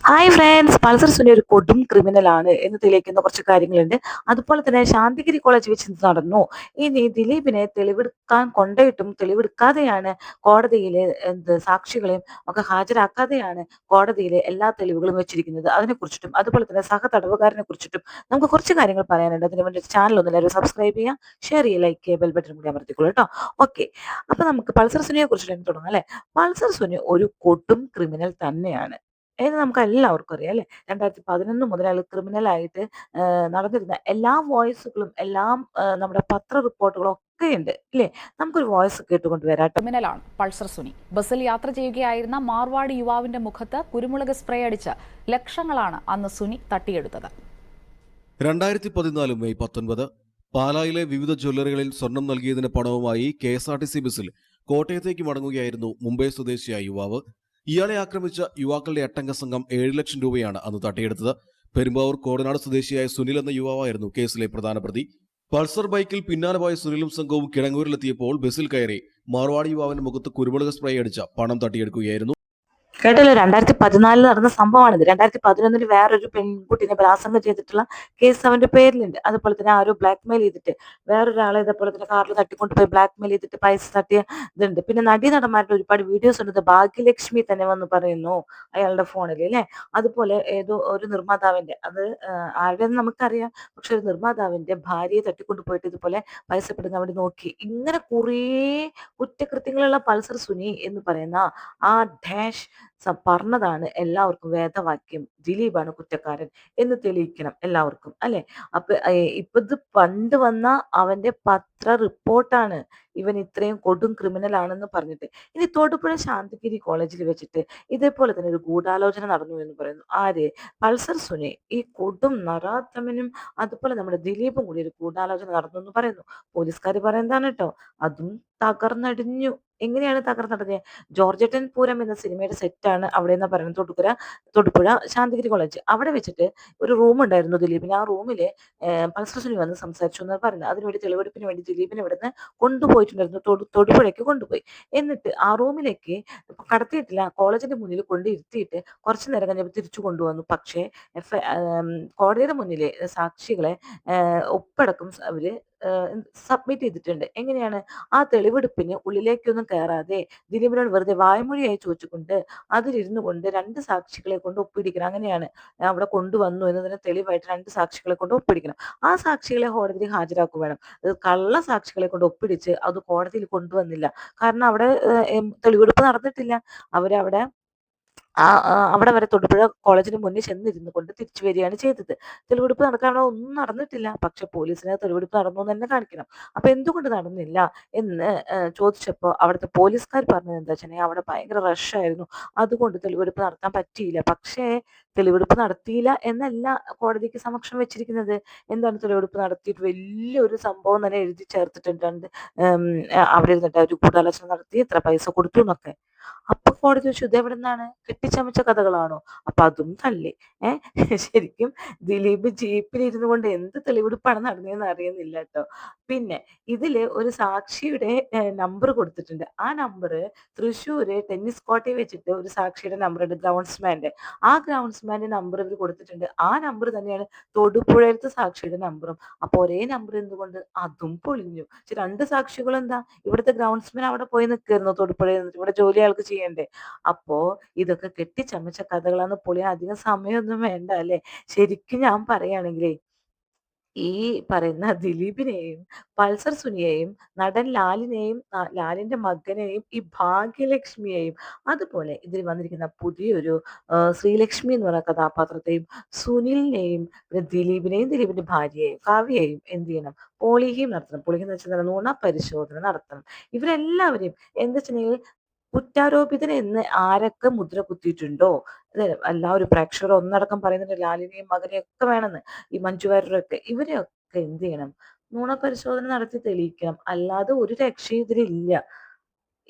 Hi friends, Pulsar Suni ഒരു കൊടും ക്രിമിനലാണ് എന്ന് തെളിയിക്കുന്ന കുറച്ച് കാര്യങ്ങളുണ്ട്. അതുപോലെ തന്നെ ശാന്തിഗിരി കോളേജ് വെച്ച് ഇത് നടന്നു. ഇനി ദിലീപിനെ തെളിവെടുക്കാൻ കൊണ്ടുപോയിട്ടും തെളിവെടുക്കാതെയാണ് കോടതിയിൽ സാക്ഷികളെയും ഒക്കെ ഹാജരാക്കാതെയാണ് കോടതിയിൽ എല്ലാ തെളിവുകളും വെച്ചിരിക്കുന്നത്. അതിനെക്കുറിച്ചിട്ടും അതുപോലെ തന്നെ സഹതടവുകാരനെ കുറിച്ചിട്ടും നമുക്ക് കുറച്ച് കാര്യങ്ങൾ പറയാനുണ്ട്. അതിന് വേണ്ടി ചാനൽ ഒന്ന് എല്ലാവരും സബ്സ്ക്രൈബ് ചെയ്യുക, ഷെയർ ചെയ്യുക, ലൈക്ക് ചെയ്യുക, ബെൽ ബട്ടൺ കൂടി അമർത്തിക്കോളൂ കേട്ടോ. ഓക്കെ, അപ്പൊ നമുക്ക് പൾസർ സുനിയെ കുറിച്ചിട്ട് തുടങ്ങാം അല്ലെ. പൾസർ സുനി ഒരു കൊടും ക്രിമിനൽ തന്നെയാണ് എന്ന് നമുക്ക് എല്ലാവർക്കും അറിയാം അല്ലെ. 2011 മുതൽ അയാൾ ക്രിമിനലായിട്ട് നടന്നിരുന്ന എല്ലാ വോയിസുകളും എല്ലാം നമ്മുടെ പത്ര റിപ്പോർട്ടുകളും ഒക്കെ ഉണ്ട് ഇല്ലേ. നമുക്കൊരു വോയിസ് കേട്ടുകൊണ്ട് വരാട്ടോ. ക്രിമിനലാണ് പൾസർ സുനി. ബസ്സിൽ യാത്ര ചെയ്യുകയായിരുന്ന മാർവാടി യുവാവിന്റെ മുഖത്ത് കുരുമുളക് സ്പ്രേ അടിച്ച് ലക്ഷങ്ങളാണ് അന്ന് സുനി തട്ടിയെടുത്തത്. 2014 മെയ് 19 പാലായിലെ വിവിധ ജ്വല്ലറികളിൽ സ്വർണം നൽകിയതിന് പണവുമായി KSRTC ബസ്സിൽ കോട്ടയത്തേക്ക് മടങ്ങുകയായിരുന്നു മുംബൈ സ്വദേശിയായ യുവാവ്. ഇയാളെ ആക്രമിച്ച യുവാക്കളുടെ 8 സംഘം 7 ലക്ഷം രൂപയാണ് അന്ന് തട്ടിയെടുത്തത്. പെരുമ്പാവൂർ കോടനാട് സ്വദേശിയായ സുനിൽ എന്ന യുവാവായിരുന്നു കേസിലെ പ്രധാന പ്രതി. പൾസർ ബൈക്കിൽ പിന്നാലെ പോയ സുനിലും സംഘവും കിടങ്ങൂരിലെത്തിയപ്പോൾ ബസ്സിൽ കയറി മാർവാടി യുവാവിന്റെ മുഖത്ത് കുരുമുളക് സ്പ്രേ അടിച്ച പണം തട്ടിയെടുക്കുകയായിരുന്നു. കേട്ടല്ലോ, 2014 നടന്ന സംഭവമാണിത്. 2011 വേറൊരു പെൺകുട്ടിനെ ബലാത്സംഗം ചെയ്തിട്ടുള്ള കേസ് അവന്റെ പേരിലുണ്ട്. അതുപോലെ തന്നെ ആരോ ബ്ലാക്ക് മെയിൽ ചെയ്തിട്ട് വേറൊരാളെ ഇതേപോലെ തന്നെ കാറിൽ തട്ടിക്കൊണ്ടുപോയി ബ്ലാക്ക് മെയിൽ ചെയ്തിട്ട് പൈസ തട്ടിയ ഇതുണ്ട്. പിന്നെ നടന്മാരുടെ ഒരുപാട് വീഡിയോസ് ഉണ്ട്. ഭാഗ്യലക്ഷ്മി തന്നെ വന്ന് പറയുന്നു അയാളുടെ ഫോണിൽ അല്ലെ. അതുപോലെ ഏതോ ഒരു നിർമ്മാതാവിന്റെ, അത് ആരുടെ നമുക്കറിയാം, പക്ഷെ ഒരു നിർമ്മാതാവിന്റെ ഭാര്യയെ തട്ടിക്കൊണ്ടുപോയിട്ട് ഇതുപോലെ പൈസ പെടുന്ന അവിടെ നോക്കി. ഇങ്ങനെ കുറേ കുറ്റകൃത്യങ്ങളുള്ള പൾസർ സുനി എന്ന് പറയുന്ന ആ ഡാഷ് പറഞ്ഞതാണ് എല്ലാവർക്കും വേദവാക്യം. ദിലീപാണ് കുറ്റക്കാരൻ എന്ന് തെളിയിക്കണം എല്ലാവർക്കും അല്ലെ. അപ്പൊ ഇപ്പൊ ഇത് പണ്ട് വന്ന അവന്റെ പത്ര റിപ്പോർട്ടാണ് ഇവൻ ഇത്രയും കൊടും ക്രിമിനൽ ആണെന്ന് പറഞ്ഞിട്ട്. ഇനി തൊടുപുഴ ശാന്തിഗിരി കോളേജിൽ വെച്ചിട്ട് ഇതേപോലെ തന്നെ ഒരു ഗൂഢാലോചന നടന്നു എന്ന് പറയുന്നു. ആര്? പൾസർ സുനി. ഈ കൊടും നരാധമനും അതുപോലെ നമ്മുടെ ദിലീപും കൂടി ഒരു ഗൂഢാലോചന നടന്നു എന്ന് പറയുന്നു. പോലീസുകാർ പറയുന്നതാണ് കേട്ടോ. അതും തകർന്നടിഞ്ഞു. എങ്ങനെയാണ് തകർന്നടിഞ്ഞത്? ജോർജറ്റൻ പൂരം എന്ന സിനിമയുടെ സെറ്റാണ് അവിടെ എന്ന് പറയുന്നത്. തൊടുപുഴ ശാന്തിഗിരി കോളേജ് അവിടെ വെച്ചിട്ട് ഒരു റൂം ഉണ്ടായിരുന്നു ദിലീപിന്. ആ റൂമില് പൾസർ സുനി വന്ന് സംസാരിച്ചു എന്നാണ് പറയുന്നത്. അതിനുവേണ്ടി തെളിവെടുപ്പിന് വേണ്ടി ദിലീപിനെ ഇവിടുന്ന് കൊണ്ടുപോയിട്ടുണ്ടായിരുന്നു. തൊടുപുഴയ്ക്ക് കൊണ്ടുപോയി. എന്നിട്ട് ആ റൂമിലേക്ക് കടത്തിയിട്ടില്ല, കോളേജിന്റെ മുന്നിൽ കൊണ്ടിരുത്തിയിട്ട് കുറച്ചു നേരം കഴിഞ്ഞപ്പോൾ തിരിച്ചു കൊണ്ടുവന്നു. പക്ഷേ കോടതിയുടെ മുന്നിൽ സാക്ഷികളെ ഒപ്പടക്കം അവര് സബ്മിറ്റ് ചെയ്തിട്ടുണ്ട്. എങ്ങനെയാണ്? ആ തെളിവെടുപ്പിന് ഉള്ളിലേക്കൊന്നും കയറാതെ ദിലീപിനോട് വെറുതെ വായ്മൊഴിയായി ചോദിച്ചുകൊണ്ട് അതിലിരുന്നു കൊണ്ട് 2 സാക്ഷികളെ കൊണ്ട് ഒപ്പിടിക്കണം. അങ്ങനെയാണ് അവിടെ കൊണ്ടുവന്നു എന്നതിന് തെളിവായിട്ട് 2 സാക്ഷികളെ കൊണ്ട് ഒപ്പിടിക്കണം. ആ സാക്ഷികളെ കോടതിയിൽ ഹാജരാക്കുക വേണം. കള്ള സാക്ഷികളെ കൊണ്ട് ഒപ്പിടിച്ച് അത് കോടതിയിൽ കൊണ്ടുവന്നില്ല. കാരണം അവിടെ തെളിവെടുപ്പ് നടന്നിട്ടില്ല. അവരവിടെ അവിടെ വരെ തൊടുപുഴ കോളേജിന് മുന്നിൽ ചെന്നിരുന്നു കൊണ്ട് തിരിച്ചു വരികയാണ് ചെയ്തത്. തെളിവെടുപ്പ് നടക്കാൻ അവിടെ ഒന്നും നടന്നിട്ടില്ല. പക്ഷെ പോലീസിന് തെളിവെടുപ്പ് നടന്നു എന്ന് തന്നെ കാണിക്കണം. അപ്പൊ എന്തുകൊണ്ട് നടന്നില്ല എന്ന് ചോദിച്ചപ്പോൾ അവിടുത്തെ പോലീസുകാർ പറഞ്ഞത് എന്താ വെച്ചാൽ അവിടെ ഭയങ്കര റഷായിരുന്നു, അതുകൊണ്ട് തെളിവെടുപ്പ് നടത്താൻ പറ്റിയില്ല. പക്ഷേ തെളിവെടുപ്പ് നടത്തിയില്ല എന്നല്ല കോടതിക്ക് സമക്ഷം വെച്ചിരിക്കുന്നത്. എന്താണ് തെളിവെടുപ്പ് നടത്തിയിട്ട് വലിയൊരു സംഭവം തന്നെ എഴുതി ചേർത്തിട്ടുണ്ട്. അവിടെ ഇരുന്നിട്ട് ഒരു ഗൂഢാലോചന നടത്തി, എത്ര പൈസ കൊടുത്തു എന്നൊക്കെ. അപ്പൊ കോടതി ചോദിച്ചു, ഇതെവിടെ നിന്നാണ്? കെട്ടിച്ചമച്ച കഥകളാണോ? അപ്പൊ അതും തള്ളി. ശരിക്കും ദിലീപ് ജീപ്പിൽ ഇരുന്നു കൊണ്ട് എന്ത് തെളിവെടുപ്പാണ് നടന്നതെന്ന് അറിയുന്നില്ല കേട്ടോ. പിന്നെ ഇതില് ഒരു സാക്ഷിയുടെ നമ്പർ കൊടുത്തിട്ടുണ്ട്. ആ നമ്പർ തൃശ്ശൂര് ടെന്നീസ് കോർട്ടിൽ വെച്ചിട്ട് ഒരു സാക്ഷിയുടെ നമ്പർ ഉണ്ട്, ഗ്രൗണ്ട്സ്മാന്റെ. ആ ഗ്രൗണ്ട്സ്മാന്റെ നമ്പർ ഇവർ കൊടുത്തിട്ടുണ്ട്. ആ നമ്പർ തന്നെയാണ് തൊടുപുഴയിലത്തെ സാക്ഷിയുടെ നമ്പറും. അപ്പൊ ഒരേ നമ്പർ എന്തുകൊണ്ട്? അതും പൊളിഞ്ഞു. പക്ഷെ 2 സാക്ഷികൾ എന്താ, ഇവിടുത്തെ ഗ്രൗണ്ട്സ്മാൻ അവിടെ പോയി നിൽക്കായിരുന്നു തൊടുപുഴയിൽ നിന്നിട്ട്. ഇവിടെ ജോലി ആൾക്ക് ചെയ്യണ്ടേ. അപ്പോ ഇതൊക്കെ കെട്ടിച്ചമച്ച കഥകളാന്ന് പൊളിയാൻ അധികം സമയമൊന്നും വേണ്ട അല്ലെ. ശരിക്കും ഞാൻ പറയുകയാണെങ്കിലേ ഈ പറയുന്ന ദിലീപിനെയും പൾസർ സുനിയെയും നടൻ ലാലിനെയും ലാലിന്റെ മകനെയും ഈ ഭാഗ്യലക്ഷ്മിയെയും അതുപോലെ ഇതിൽ വന്നിരിക്കുന്ന പുതിയൊരു ശ്രീലക്ഷ്മി എന്ന് പറയുന്ന കഥാപാത്രത്തെയും സുനിലിനെയും പിന്നെ ദിലീപിനെയും ദിലീപിന്റെ ഭാര്യയെയും കാവ്യയെയും എന്ത് ചെയ്യണം? പോളിഹീം നടത്തണം. പോളിഹീം എന്ന് വെച്ചാൽ നുണ പരിശോധന നടത്തണം. ഇവരെല്ലാവരെയും എന്താ വെച്ചിട്ടുണ്ടെങ്കിൽ കുറ്റാരോപിതൻ എന്ന് ആരൊക്കെ മുദ്ര കുത്തിയിട്ടുണ്ടോ, എല്ലാവരും പ്രേക്ഷകർ ഒന്നടക്കം പറയുന്നുണ്ട് ലാലിനെയും മകനെയും ഒക്കെ വേണമെന്ന്, ഈ മഞ്ജു വാര്യരൊക്കെ, ഇവരെയൊക്കെ എന്ത് ചെയ്യണം? നുണ പരിശോധന നടത്തി തെളിയിക്കണം. അല്ലാതെ ഒരു രക്ഷയും ഇതിലില്ല.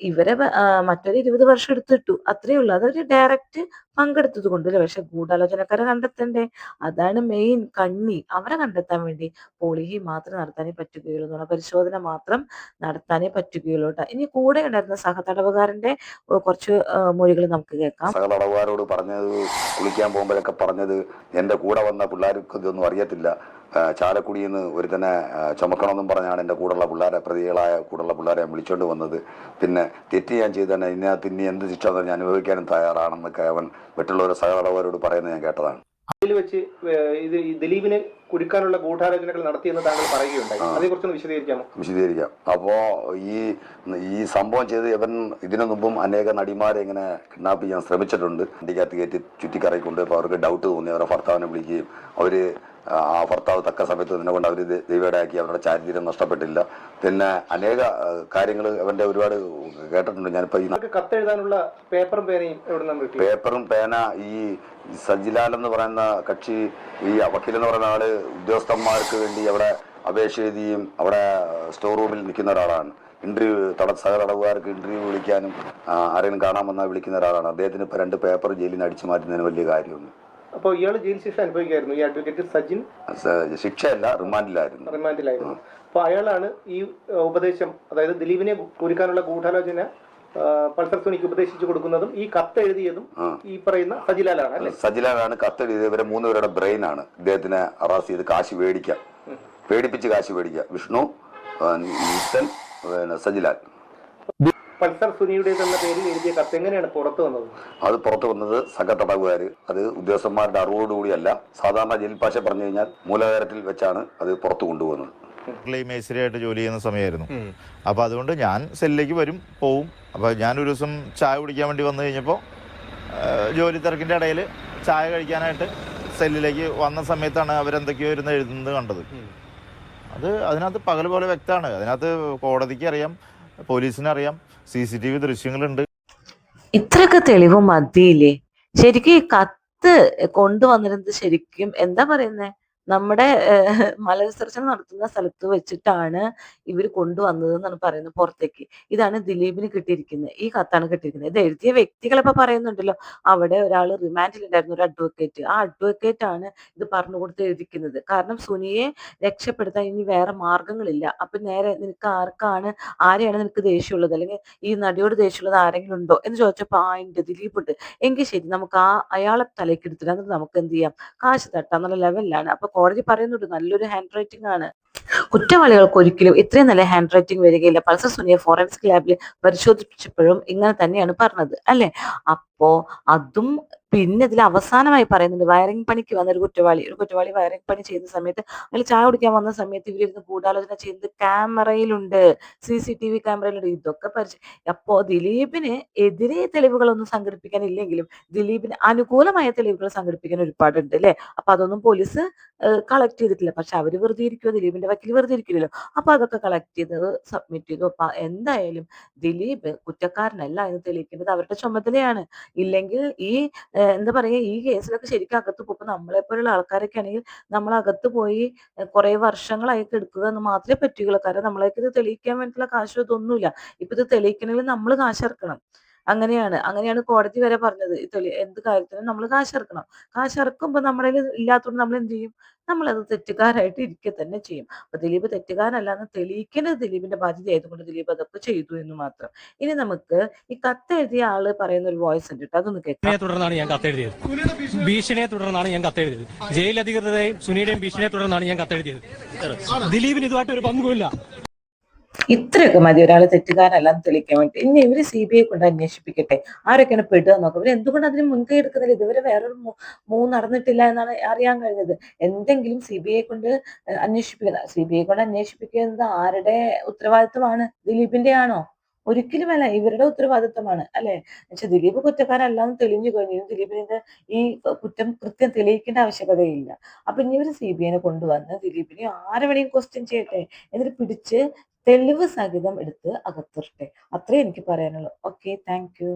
മറ്റൊരു 20 വർഷം എടുത്തിട്ടു, അത്രേ ഉള്ളൂ. അതൊരു ഡയറക്റ്റ് പങ്കെടുത്തത് കൊണ്ടല്ലേ. പക്ഷെ ഗൂഢാലോചനക്കാരെ കണ്ടെത്തണ്ടേ? അതാണ് മെയിൻ കണ്ണി. അവരെ കണ്ടെത്താൻ വേണ്ടി പോളിഹി മാത്രം നടത്താനേ പറ്റുകയുള്ളൂ, പരിശോധന മാത്രം നടത്താനേ പറ്റുകയുള്ളൂ ട്ടോ. ഇനി കൂടെ ഉണ്ടായിരുന്ന സഹതടവുകാരന്റെ കുറച്ച് മൊഴികൾ നമുക്ക് കേൾക്കാം. സഹതടവുകാരോട് പറഞ്ഞത്, കുളിക്കാൻ പോകുമ്പോഴൊക്കെ പറഞ്ഞത്, എൻ്റെ കൂടെ വന്ന പിള്ളേർക്ക് ഇതൊന്നും അറിയത്തില്ല, ചാലക്കുടിയിൽ നിന്ന് ഒരുത്തനെ ചുമക്കണമെന്നും പറഞ്ഞാണ് എൻ്റെ കൂടെയുള്ള പിള്ളേരെ, പ്രതികളായ കൂടെയുള്ള പിള്ളേരെ വിളിച്ചോണ്ട് വന്നത്. പിന്നെ തെറ്റ് ഞാൻ ചെയ്ത് തന്നെ ഇതിനകത്ത് ഇനി എന്ത് ശിക്ഷ ഞാൻ അനുഭവിക്കാനും തയ്യാറാണെന്നൊക്കെ അവൻ മറ്റുള്ളവരെ സഹതടവുകാരോട് പറയുന്നത് ഞാൻ കേട്ടതാണ്. അതിൽ വെച്ച് ഇത് ദിലീപിനെ കുരുക്കാനുള്ള ഗൂഢാലോചനകൾ നടത്തിയെന്ന് താങ്കൾ പറയുകയുണ്ടായി. അതേക്കുറിച്ചൊന്ന് വിശദീകരിക്കാം. അപ്പോ ഈ സംഭവം ചെയ്ത് ഇവൻ ഇതിനു മുമ്പും അനേക നടിമാരെ ഇങ്ങനെ കിഡ്നാപ്പ് ചെയ്യാൻ ശ്രമിച്ചിട്ടുണ്ട്. വണ്ടിക്കകത്ത് കയറ്റി ചുറ്റിക്കറയിക്കൊണ്ട് ഇപ്പോൾ അവർക്ക് ഡൗട്ട് തോന്നി അവരുടെ ഭർത്താവിനെ വിളിക്കുകയും അവര് ആ ഭർത്താവ് തക്ക സമയത്ത് തന്നെ കൊണ്ട് അവർ ദൈവടയാക്കി, അവരുടെ ചാരിത്രം നഷ്ടപ്പെട്ടില്ല. പിന്നെ അനേക കാര്യങ്ങൾ അവന്റെ ഒരുപാട് കേട്ടിട്ടുണ്ട്. ഞാനിപ്പോ ഈ കത്തെഴുതാനുള്ള പേപ്പറും പേന ഈ സജിലാൽ എന്ന് പറയുന്ന കക്ഷി, ഈ വക്കീൽ എന്ന് പറയുന്ന ആള് ഉദ്യോഗസ്ഥന്മാർക്ക് വേണ്ടി അവിടെ അപേക്ഷ എഴുതിയും അവിടെ സ്റ്റോർ റൂമിൽ നിൽക്കുന്ന ഒരാളാണ്. സഹതടവുകാർക്ക് ഇന്റർവ്യൂ വിളിക്കാനും ആരെങ്കിലും കാണാൻ വന്നാൽ വിളിക്കുന്ന ഒരാളാണ്. അദ്ദേഹത്തിന് ഇപ്പൊ 2 പേപ്പർ ജയിലിൽ നിന്ന് അടിച്ചു മാറ്റുന്നതിന് വലിയ കാര്യമൊന്നും. അപ്പോൾ ഇയാൾ ജയിൽ ശിക്ഷ അനുഭവിക്കായിരുന്നു, ഈ അഡ്വക്കേറ്റ് സജിൻ? ശിക്ഷയല്ല, റിമാൻഡിലായിരുന്നു. അപ്പോൾ അയാളാണ് ഈ ഉപദേശം, അതായത് ദിലീപിനെ കുരുക്കാനുള്ള ഗൂഢാലോചന പൾസർ സുനിക്ക് ഉപദേശിച്ചു കൊടുക്കുന്നതും ഈ കത്തെഴുതിയതും ഈ പറയുന്ന സജിലാലാണ് അല്ലേ? സജിലാലാണ് കത്തെഴുതിയത്. ഇവരെ 3 പേരുടെ ബ്രെയിൻ ആണ് ഇദ്ദേഹത്തിനെ അറസ്റ്റ് ചെയ്ത് കാശ് പേടിപ്പിച്ച് കാശ് മേടിക്കുക. വിഷ്ണു, ഈസ്റ്റൻ, സജിലാൽ. പൾസർ സുനിയുടെ എന്ന പേരിൽ എഴുതിയ കത്ത് എങ്ങനെയാണ് പുറത്തു വന്നത്? അത് പുറത്തു വന്നത് സഹതടവുകാർ, അത് ഉദ്യോഗസ്ഥന്മാരുടെ അറിവോടുകൂടിയല്ല. സാധാരണ ജയിൽ ഭാഷ പറഞ്ഞു കഴിഞ്ഞാൽ മൂലാധാരത്തിൽ വെച്ചാണ് അത് പുറത്തു കൊണ്ടുപോകുന്നത്. മേസ്തിരിയായിട്ട് ജോലി ചെയ്യുന്ന സമയമായിരുന്നു. അപ്പോൾ അതുകൊണ്ട് ഞാൻ സെല്ലിലേക്ക് പോവും. അപ്പോൾ ഞാനൊരു ദിവസം ചായ കുടിക്കാൻ വേണ്ടി വന്നു കഴിഞ്ഞപ്പോൾ ജോലി തിരക്കിൻ്റെ ഇടയിൽ ചായ കഴിക്കാനായിട്ട് സെല്ലിലേക്ക് വന്ന സമയത്താണ് അവരെന്തൊക്കെയോ ഇരുന്ന് എഴുതുന്നത് കണ്ടത്. അതിനകത്ത് പകൽ പോലെ വ്യക്തമാണ്. അതിനകത്ത് കോടതിക്ക് അറിയാം, പോലീസിനറിയാം, CCTV ദൃശ്യങ്ങളുണ്ട്. ഇത്രയൊക്കെ തെളിവ് മതിയില്ലേ? ശരിക്കും ഈ കത്ത് കൊണ്ടുവന്നിരുന്നത് ശരിക്കും എന്താ പറയുന്നേ, നമ്മുടെ മലവിസർജനം നടത്തുന്ന സ്ഥലത്ത് വെച്ചിട്ടാണ് ഇവർ കൊണ്ടുവന്നത് എന്നാണ് പറയുന്നത് പുറത്തേക്ക്. ഇതാണ് ദിലീപിന് കിട്ടിയിരിക്കുന്നത്, ഈ കത്താണ് കിട്ടിയിരിക്കുന്നത്. ഇത് എഴുതിയ വ്യക്തികളെ ഇപ്പൊ പറയുന്നുണ്ടല്ലോ, അവിടെ ഒരാൾ റിമാൻഡിലുണ്ടായിരുന്നു, ഒരു അഡ്വക്കേറ്റ്. ആ അഡ്വക്കേറ്റ് ആണ് ഇത് പറഞ്ഞു കൊടുത്ത് എഴുതിക്കുന്നത്. കാരണം സുനിയെ രക്ഷപ്പെടുത്താൻ ഇനി വേറെ മാർഗങ്ങളില്ല. അപ്പൊ നേരെ നിനക്ക് ആരെയാണ് നിനക്ക് ദേഷ്യമുള്ളത്, അല്ലെങ്കിൽ ഈ നടിയോട് ദേഷ്യമുള്ളത് ആരെങ്കിലും ഉണ്ടോ എന്ന് ചോദിച്ചപ്പോ ഉണ്ട്, ദിലീപ് ഉണ്ട്. എങ്കിൽ ശരി, നമുക്ക് അയാളെ തലേക്ക് എടുത്തിട്ട് എന്നിട്ട് നമുക്ക് എന്ത് ചെയ്യാം, കാശ് തട്ടാന്നുള്ള ലെവലിലാണ്. അപ്പൊ കോടതി പറയുന്നുണ്ട് നല്ലൊരു ഹാൻഡ് റൈറ്റിംഗ് ആണ്. കുറ്റവാളികൾക്ക് ഒരിക്കലും ഇത്രയും നല്ല ഹാൻഡ് റൈറ്റിംഗ് വരികയില്ല. പൾസർ സുനിയെ ഫോറൻസിക് ലാബിൽ പരിശോധിച്ചപ്പോഴും ഇങ്ങനെ തന്നെയാണ് പറഞ്ഞത് അല്ലെ? അപ്പോ അതും പിന്നെ ഇതിൽ അവസാനമായി പറയുന്നുണ്ട്, വയറിംഗ് പണിക്ക് വന്ന ഒരു കുറ്റവാളി വയറിംഗ് പണി ചെയ്യുന്ന സമയത്ത്, അതിൽ ചായ കുടിക്കാൻ വന്ന സമയത്ത് ഇവരിരുന്ന് ഗൂഢാലോചന ചെയ്യുന്നത് ക്യാമറയിലുണ്ട്, CCTV ക്യാമറയിലുണ്ട്. ഇതൊക്കെ അപ്പോ ദിലീപിന് എതിരെ തെളിവുകളൊന്നും സംഘടിപ്പിക്കാനില്ലെങ്കിലും ദിലീപിന് അനുകൂലമായ തെളിവുകൾ സംഘടിപ്പിക്കാൻ ഒരുപാടുണ്ട് അല്ലെ? അപ്പൊ അതൊന്നും പോലീസ് കളക്ട് ചെയ്തിട്ടില്ല. പക്ഷെ അവര് വെറുതെ ഇരിക്കുമോ, ദിലീപിന്റെ വക്കീൽ വെറുതെ ഇരിക്കില്ലല്ലോ. അപ്പൊ അതൊക്കെ കളക്ട് ചെയ്ത് സബ്മിറ്റ് ചെയ്തു. അപ്പൊ എന്തായാലും ദിലീപ് കുറ്റക്കാരനല്ല എന്ന് തെളിയിക്കേണ്ടത് അവരുടെ ചുമതലയാണ്. ഇല്ലെങ്കിൽ ഈ എന്താ പറയാ, ഈ കേസിലൊക്കെ ശരിക്കും അകത്ത് പോകും. നമ്മളെ പോലുള്ള ആൾക്കാരൊക്കെ ആണെങ്കിൽ നമ്മൾ അകത്ത് പോയി കുറെ വർഷങ്ങളായി എടുക്കുക എന്ന് മാത്രമേ പറ്റുകയുള്ളൂ. കാരണം നമ്മളേക്ക് ഇത് തെളിയിക്കാൻ വേണ്ടിയിട്ടുള്ള കാശ് ഇതൊന്നുമില്ല. ഇപ്പൊ ഇത് തെളിയിക്കണമെങ്കിൽ നമ്മൾ കാശ് ഇറക്കണം. അങ്ങനെയാണ് കോടതി വരെ പറഞ്ഞത്. എന്ത് കാര്യത്തിനും നമ്മൾ കാശ് ഇറക്കണം. കാശ് ഇറക്കുമ്പോൾ നമ്മുടെ ഇല്ലാത്തതുകൊണ്ട് നമ്മൾ എന്ത് ചെയ്യും, നമ്മളത് തെറ്റുകാരായിട്ട് ഇരിക്കുക തന്നെ ചെയ്യും. അപ്പൊ ദിലീപ് തെറ്റുകാരനല്ല എന്ന് തെളിയിക്കേണ്ടത് ദിലീപിന്റെ ബാധ്യത ആയതുകൊണ്ട് ദിലീപ് അതൊക്കെ ചെയ്തു എന്ന് മാത്രം. ഇനി നമുക്ക് ഈ കത്ത് എഴുതിയ ആള് പറയുന്ന ഒരു വോയിസ് ഉണ്ട് കേട്ടോ, അതൊന്ന് കേൾക്കാം. തുടർന്നാണ് ഞാൻ കത്തെഴുതിയത്. ഭീഷണിയെ തുടർന്നാണ് ഞാൻ കത്തെഴുതിയത്. ജയിലധികൃതരെയും സുനിയുടെയും ഭീഷണിയെ തുടർന്നാണ് ഞാൻ കത്തെഴുതിയത്. ദിലീപിന് ഇതുമായിട്ട് ഒരു പങ്കുമില്ല. ഇത്രയൊക്കെ മതി ഒരാൾ തെറ്റുകാരനല്ലെന്ന് തെളിയിക്കാൻ വേണ്ടി. ഇനി ഇവര് CBI കൊണ്ട് അന്വേഷിപ്പിക്കട്ടെ, ആരൊക്കെയാണ് പെടുക നോക്കാം. ഇവർ എന്തുകൊണ്ട് അതിന് മുൻകൈ എടുക്കുന്നില്ല? ഇതുവരെ വേറൊരു നടന്നിട്ടില്ല എന്നാണ് അറിയാൻ കഴിഞ്ഞത്. എന്തെങ്കിലും CBI കൊണ്ട് അന്വേഷിപ്പിക്കുന്നത് ആരുടെ ഉത്തരവാദിത്വമാണ്? ദിലീപിന്റെ ആണോ? ഒരിക്കലുമല്ല, ഇവരുടെ ഉത്തരവാദിത്വമാണ് അല്ലെ? പക്ഷെ ദിലീപ് കുറ്റക്കാരല്ലാന്ന് തെളിഞ്ഞു കഴിഞ്ഞു. ദിലീപിന്റെ ഈ കുറ്റം കൃത്യം തെളിയിക്കേണ്ട ആവശ്യകതയില്ല. അപ്പൊ ഇനി ഇവര് CBI കൊണ്ടുവന്ന് ദിലീപിനെ ആരെ വേണമെങ്കിലും ക്വസ്റ്റ്യൻ ചെയ്യട്ടെ, എന്നിട്ട് പിടിച്ച് തെളിവ് സഹിതം എടുത്ത് അകത്തിരട്ടെ. അത്രേ എനിക്ക് പറയാനുള്ളൂ. Okay, thank you.